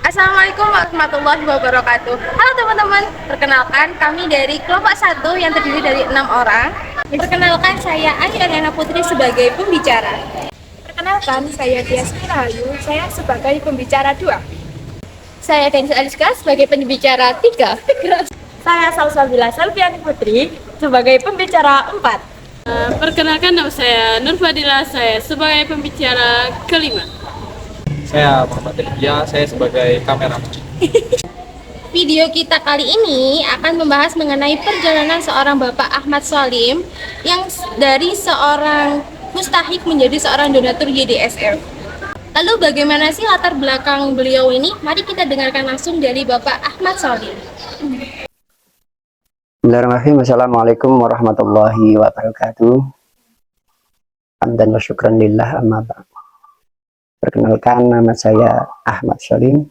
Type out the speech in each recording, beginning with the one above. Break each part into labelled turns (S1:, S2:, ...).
S1: Assalamualaikum warahmatullahi wabarakatuh. Halo teman-teman, perkenalkan kami dari kelompok 1 yang terdiri dari 6 orang. Perkenalkan saya Ayu Ariana Putri sebagai pembicara.
S2: Perkenalkan, saya Tias Rahayu, saya sebagai pembicara 2.
S1: Saya Denis Aliska sebagai pembicara 3.
S2: Saya Salsabila Salviani Putri sebagai pembicara 4.
S3: Perkenalkan, nama saya Nur Fadila, saya sebagai pembicara kelima.
S4: Saya Muhammad Elvia, saya sebagai kameramen.
S1: Video kita kali ini akan membahas mengenai perjalanan seorang Bapak Ahmad Salim yang dari seorang mustahik menjadi seorang donatur YDSF. Lalu bagaimana sih latar belakang beliau ini? Mari kita dengarkan langsung dari Bapak Ahmad Salim.
S5: Bismillahirrahmanirrahim. Assalamualaikum warahmatullahi wabarakatuh. Hamdan wa syukran lillah amma ba'd. Perkenalkan, nama saya Ahmad Salim,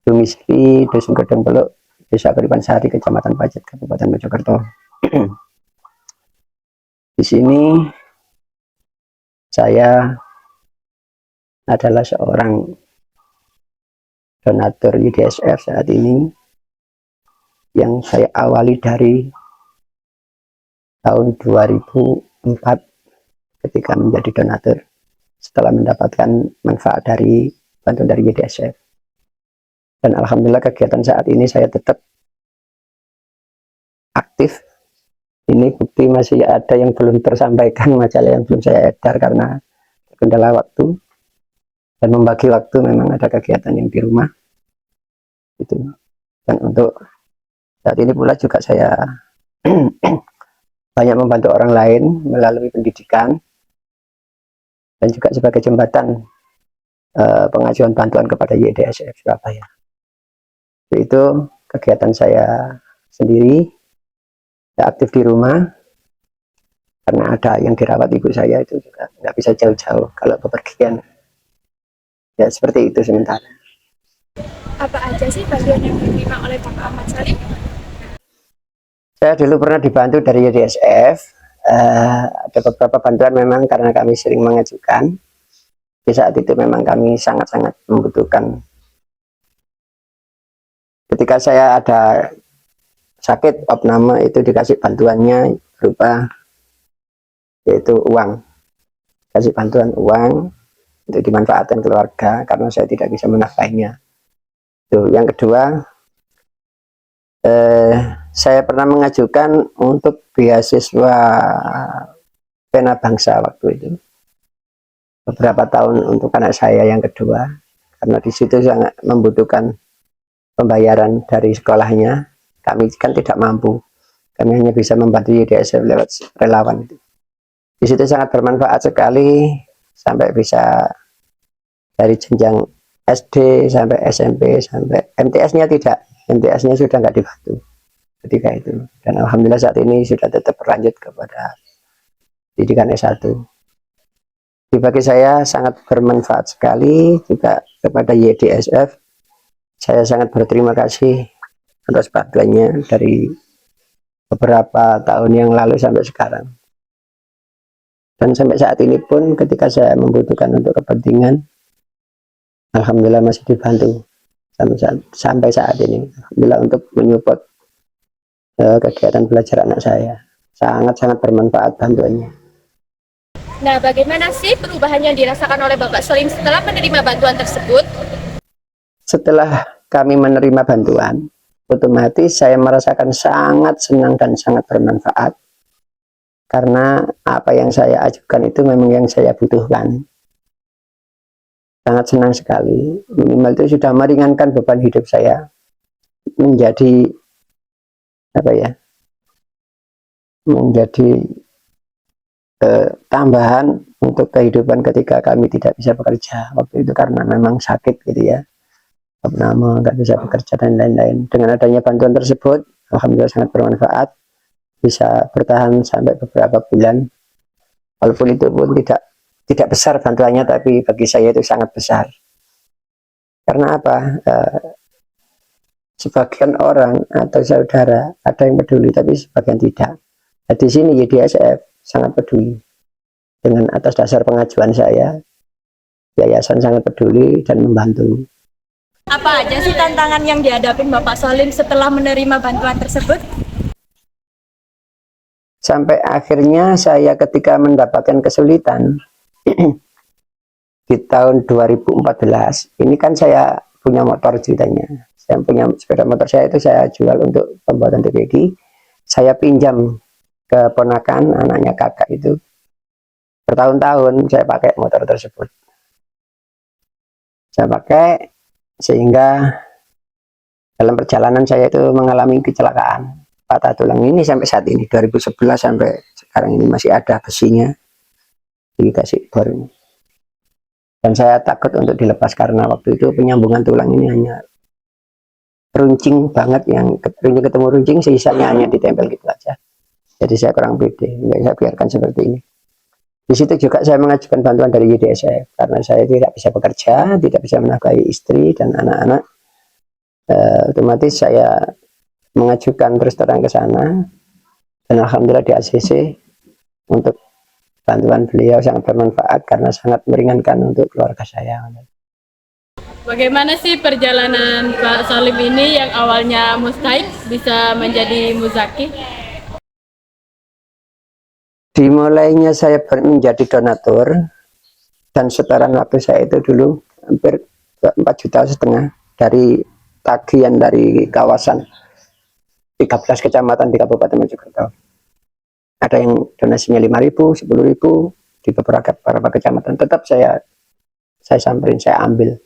S5: domisili Dusun Gedong Beluk, Desa Keripan Sari, Kecamatan Pacet, Kabupaten Mojokerto. Di sini saya adalah seorang donatur YDSF saat ini, yang saya awali dari tahun 2004 ketika menjadi donatur setelah mendapatkan manfaat dari bantuan dari YDSF. Dan alhamdulillah kegiatan saat ini saya tetap aktif. Ini bukti masih ada yang belum tersampaikan, majalah yang belum saya edar karena kendala waktu, dan membagi waktu memang ada kegiatan yang di rumah itu. Dan untuk saat ini pula juga saya banyak membantu orang lain melalui pendidikan dan juga sebagai jembatan pengajuan bantuan kepada YDSF Surabaya. Itu kegiatan saya sendiri, saya aktif di rumah karena ada yang dirawat ibu saya, itu juga nggak bisa jauh-jauh kalau bepergian. Ya seperti itu sementara.
S2: Apa aja sih bantuan yang diterima oleh Bapak Ahmad Salim?
S5: Saya dulu pernah dibantu dari YDSF. Ada beberapa bantuan memang karena kami sering mengajukan. Di saat itu memang kami sangat-sangat membutuhkan. Ketika saya ada sakit opname, itu dikasih bantuannya berupa yaitu uang. Kasih bantuan uang untuk dimanfaatkan keluarga karena saya tidak bisa menafkahinya. Yang kedua, saya pernah mengajukan untuk beasiswa Pena Bangsa waktu itu beberapa tahun untuk anak saya yang kedua, karena di situ sangat membutuhkan pembayaran dari sekolahnya. Kami kan tidak mampu, kami hanya bisa membantu YDSF lewat relawan itu. Di situ sangat bermanfaat sekali, sampai bisa dari jenjang SD sampai SMP sampai MTS-nya tidak, MTS-nya sudah nggak dibantu ketika itu, dan alhamdulillah saat ini sudah tetap berlanjut kepada pendidikan S1. Bagi saya sangat bermanfaat sekali, juga kepada YDSF saya sangat berterima kasih atas bantuannya dari beberapa tahun yang lalu sampai sekarang, dan sampai saat ini pun ketika saya membutuhkan untuk kepentingan, alhamdulillah masih dibantu sampai saat ini. Alhamdulillah untuk menyupport kegiatan belajar anak saya, sangat-sangat bermanfaat bantuannya.
S1: Nah, bagaimana sih perubahan yang dirasakan oleh Bapak Salim setelah menerima bantuan tersebut?
S5: Setelah kami menerima bantuan, otomatis saya merasakan sangat senang dan sangat bermanfaat, karena apa yang saya ajukan itu memang yang saya butuhkan. Sangat senang sekali, minimal itu sudah meringankan beban hidup saya, menjadi menjadi tambahan untuk kehidupan ketika kami tidak bisa bekerja waktu itu karena memang sakit gitu ya, opname, nggak bisa bekerja dan lain-lain. Dengan adanya bantuan tersebut, alhamdulillah sangat bermanfaat, bisa bertahan sampai beberapa bulan, walaupun itu pun tidak besar bantuannya, tapi bagi saya itu sangat besar. Karena apa? Sebagian orang atau saudara ada yang peduli, tapi sebagian tidak. Nah, di sini YDSF sangat peduli dengan atas dasar pengajuan saya. yayasan sangat peduli dan membantu.
S2: Apa aja sih tantangan yang dihadapin Bapak Solim setelah menerima bantuan tersebut?
S5: Sampai akhirnya saya ketika mendapatkan kesulitan di tahun 2014, ini kan saya punya motor ceritanya. Saya punya sepeda motor, saya itu saya jual untuk pembuatan TPG. Saya pinjam ke ponakan, anaknya kakak itu. Bertahun-tahun saya pakai motor tersebut. Saya pakai sehingga dalam perjalanan saya itu mengalami kecelakaan patah tulang ini sampai saat ini 2011 sampai sekarang ini masih ada besinya dikasih baru. Dan saya takut untuk dilepas karena waktu itu penyambungan tulang ini hanya runcing banget, yang ketemu runcing, sisanya hanya ditempel gitu aja. Jadi saya kurang pede, saya biarkan seperti ini. Di situ juga saya mengajukan bantuan dari YDSF karena saya tidak bisa bekerja, tidak bisa menafkahi istri dan anak-anak. Otomatis saya mengajukan terus terang ke sana, dan alhamdulillah di ACC untuk bantuan beliau sangat bermanfaat karena sangat meringankan untuk keluarga saya.
S3: Bagaimana sih perjalanan Pak Solim ini yang awalnya mustahik bisa menjadi muzaki?
S5: Dimulainya saya menjadi donatur, dan setoran waktu saya itu dulu hampir 4,5 juta dari tagihan dari kawasan 13 kecamatan di Kabupaten Mojokerto. Ada yang donasinya 5.000, 10.000 di beberapa kecamatan. Tetap saya samperin, saya ambil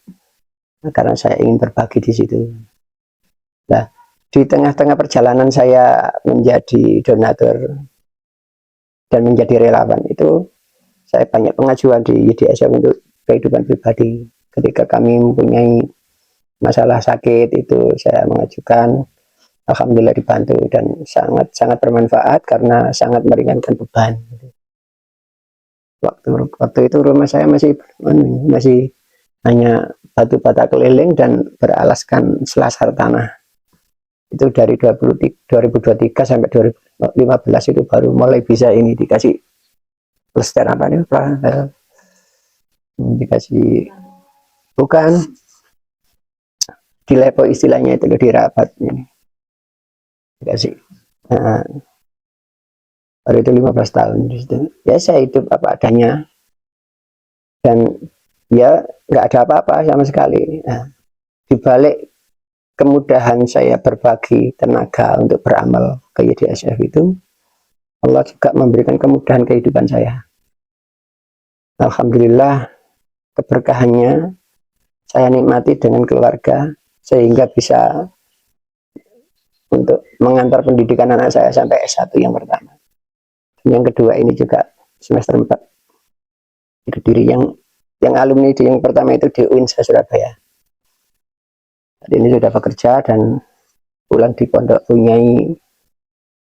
S5: karena saya ingin berbagi di situ. Nah, di tengah-tengah perjalanan saya menjadi donatur dan menjadi relawan itu, saya banyak pengajuan di YDSF untuk kehidupan pribadi. Ketika kami mempunyai masalah sakit itu saya mengajukan, alhamdulillah dibantu dan sangat bermanfaat karena sangat meringankan beban. Waktu itu rumah saya masih hanya batu bata keliling dan beralaskan selasar tanah. Itu dari 2023 sampai 2015 itu baru mulai bisa ini dikasih plester apa nih, dikasih bukan dilepo istilahnya itu, dirapat ini dikasih. Baru itu 15 tahun di situ. Ya saya hidup apa adanya dan ya nggak ada apa-apa sama sekali. Nah, dibalik kemudahan saya berbagi tenaga untuk beramal ke YDSF itu, Allah juga memberikan kemudahan kehidupan saya. Alhamdulillah keberkahannya saya nikmati dengan keluarga sehingga bisa untuk mengantar pendidikan anak saya sampai S1 yang pertama. Dan yang kedua ini juga semester 4 di Kediri, yang alumni yang pertama itu di UINSA Surabaya. Tadi ini sudah bekerja dan pulang di pondok Bunyai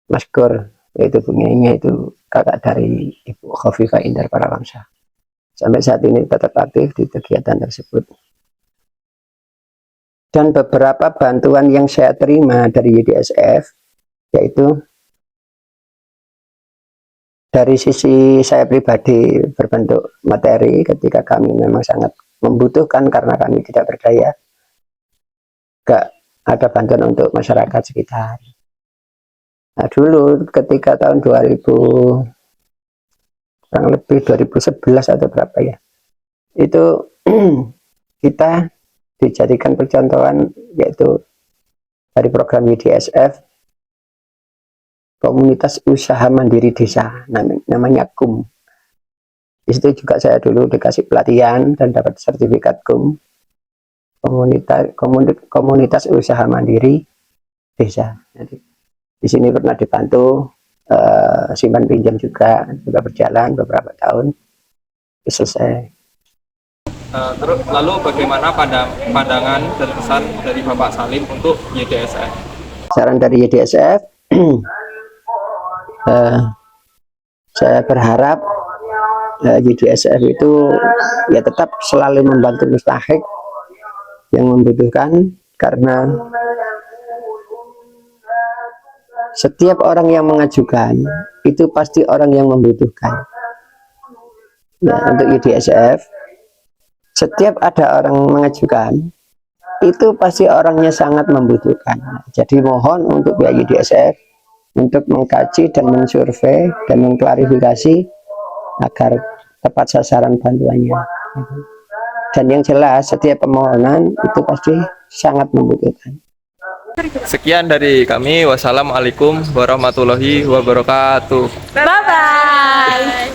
S5: Maskur, yaitu Bunyainya itu kakak dari Ibu Khofifah Indar Parawangsa. Sampai saat ini tetap aktif di kegiatan tersebut. Dan beberapa bantuan yang saya terima dari YDSF, yaitu dari sisi saya pribadi berbentuk materi ketika kami memang sangat membutuhkan karena kami tidak berdaya. Gak ada bantuan untuk masyarakat sekitar. Nah, dulu ketika tahun 2000 kurang lebih 2011 atau berapa ya, itu kita dijadikan percontohan, yaitu dari program YDSF komunitas usaha mandiri desa, namanya KUM. Di situ juga saya dulu dikasih pelatihan dan dapat sertifikat KUM, komunitas usaha mandiri desa. Jadi di sini pernah dibantu simpan pinjam juga berjalan beberapa tahun selesai.
S4: Terus lalu bagaimana pandangan dan pesan dari Bapak Salim untuk YDSF?
S5: Saran dari YDSF, saya berharap YDSF itu ya tetap selalu membantu mustahik yang membutuhkan, karena setiap orang yang mengajukan itu pasti orang yang membutuhkan. Ya, untuk YDSF setiap ada orang mengajukan itu pasti orangnya sangat membutuhkan. Jadi mohon untuk pihak YDSF untuk mengkaji dan mensurvei dan mengklarifikasi agar tepat sasaran bantuannya. Dan yang jelas setiap permohonan itu pasti sangat membutuhkan.
S4: Sekian dari kami. Wassalamualaikum warahmatullahi wabarakatuh.
S2: Bye-bye.